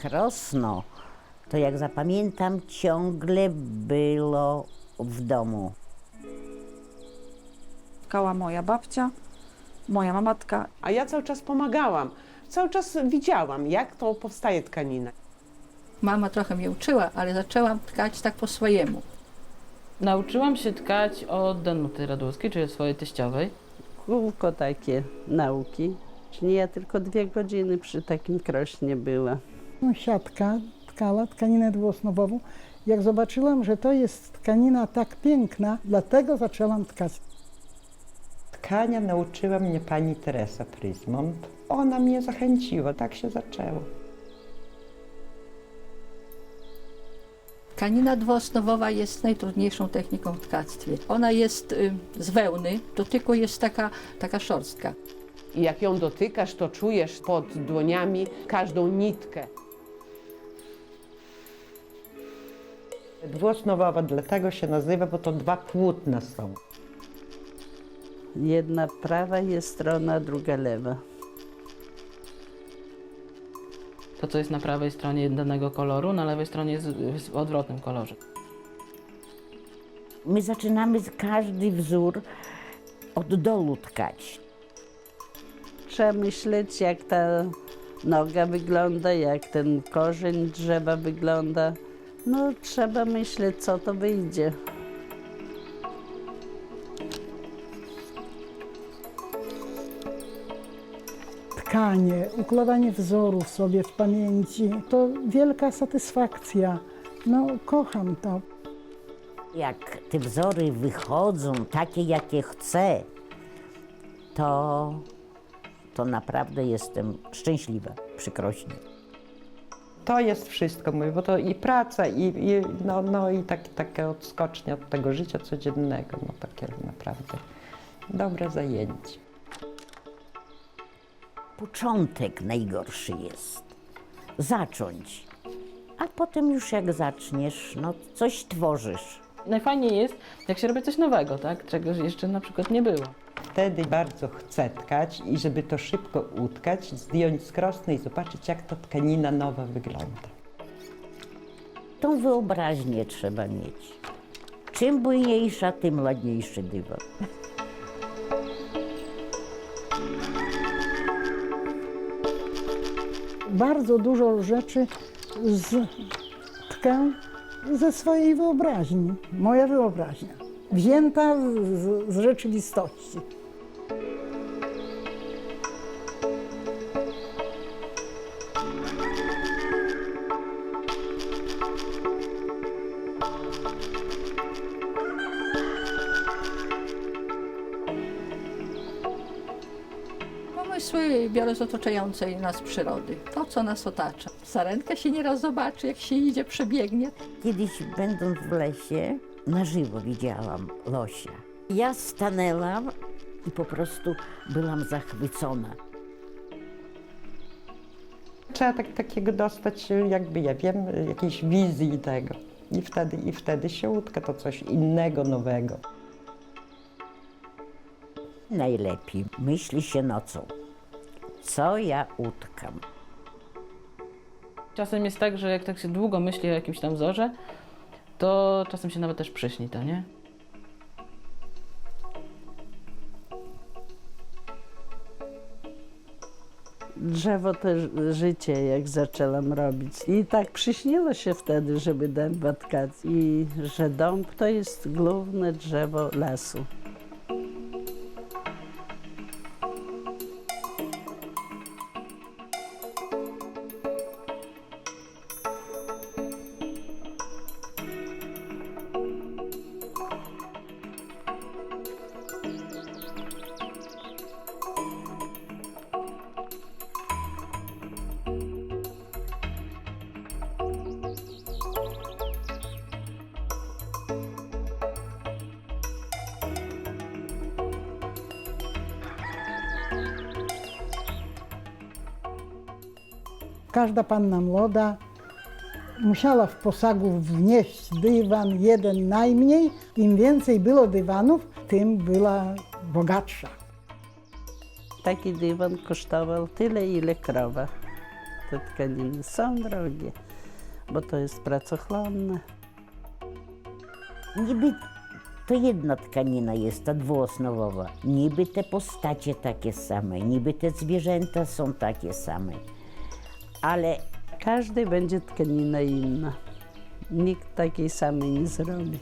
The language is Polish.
jak rosną, to jak zapamiętam, ciągle było w domu. Tkała moja babcia, moja mamatka. A ja cały czas pomagałam. Cały czas widziałam, jak to powstaje tkanina. Mama trochę mnie uczyła, ale zaczęłam tkać tak po swojemu. Nauczyłam się tkać od Danuty Radłowskiej, czyli od swojej teściowej. Kółko takie nauki. Nie, ja tylko 2 godziny przy takim krośnie była. Sąsiadka tkała tkaninę dwuosnowową. Jak zobaczyłam, że to jest tkanina tak piękna, dlatego zaczęłam tkać. Tkania nauczyła mnie pani Teresa Pryzmont. Ona mnie zachęciła, tak się zaczęło. Tkanina dwuosnowowa jest najtrudniejszą techniką w tkactwie. Ona jest z wełny, to tylko jest taka szorstka. I jak ją dotykasz, to czujesz pod dłoniami każdą nitkę. Dwuosnowowa dlatego się nazywa, bo to 2 płótna są. Jedna prawa jest strona, druga lewa. To, co jest na prawej stronie danego koloru, na lewej stronie jest w odwrotnym kolorze. My zaczynamy każdy wzór od dołu tkać. Trzeba myśleć, jak ta noga wygląda, jak ten korzeń drzewa wygląda. No, trzeba myśleć, co to wyjdzie. Tkanie, układanie wzorów sobie w pamięci, to wielka satysfakcja. No, kocham to. Jak te wzory wychodzą takie, jakie chcę, to naprawdę jestem szczęśliwa, przykrośnie. To jest wszystko, mówię, bo to i praca, i takie odskocznie od tego życia codziennego. No takie naprawdę dobre zajęcie. Początek najgorszy jest. Zacząć. A potem już jak zaczniesz, no coś tworzysz. Najfajniej jest, jak się robi coś nowego, tak? Czegoś jeszcze na przykład nie było. Wtedy bardzo chcę tkać i żeby to szybko utkać, zdjąć z krosny i zobaczyć, jak ta tkanina nowa wygląda. Tą wyobraźnię trzeba mieć. Czym bujniejsza, tym ładniejszy dywan. Bardzo dużo rzeczy tkę ze swojej wyobraźni. Moja wyobraźnia, wzięta z rzeczywistości. Pomysły biorę z otaczającej nas przyrody, to co nas otacza. Sarenka się nieraz zobaczy, jak się idzie, przebiegnie. Kiedyś, będąc w lesie, na żywo widziałam losia. Ja stanęłam i po prostu byłam zachwycona. Trzeba takiego dostać, jakby, ja wiem, jakiejś wizji tego. I wtedy się utka to coś innego, nowego. Najlepiej myśli się nocą. Co ja utkam? Czasem jest tak, że jak tak się długo myśli o jakimś tam wzorze, to czasem się nawet też przyśni to, nie? Drzewo to życie, jak zaczęłam robić. I tak przyśniło się wtedy, żeby dęba tkać. I że dąb to jest główne drzewo lasu. Każda panna młoda musiała w posagu wnieść dywan jeden najmniej. Im więcej było dywanów, tym była bogatsza. Taki dywan kosztował tyle, ile krowa. te tkaniny są drogie, bo to jest pracochłonne. Niby to jedna tkanina jest, ta dwuosnowowa. Niby te postacie takie same, niby te zwierzęta są takie same. Ale Każdej będzie tkanina inna. Nikt takiej samej nie zrobi.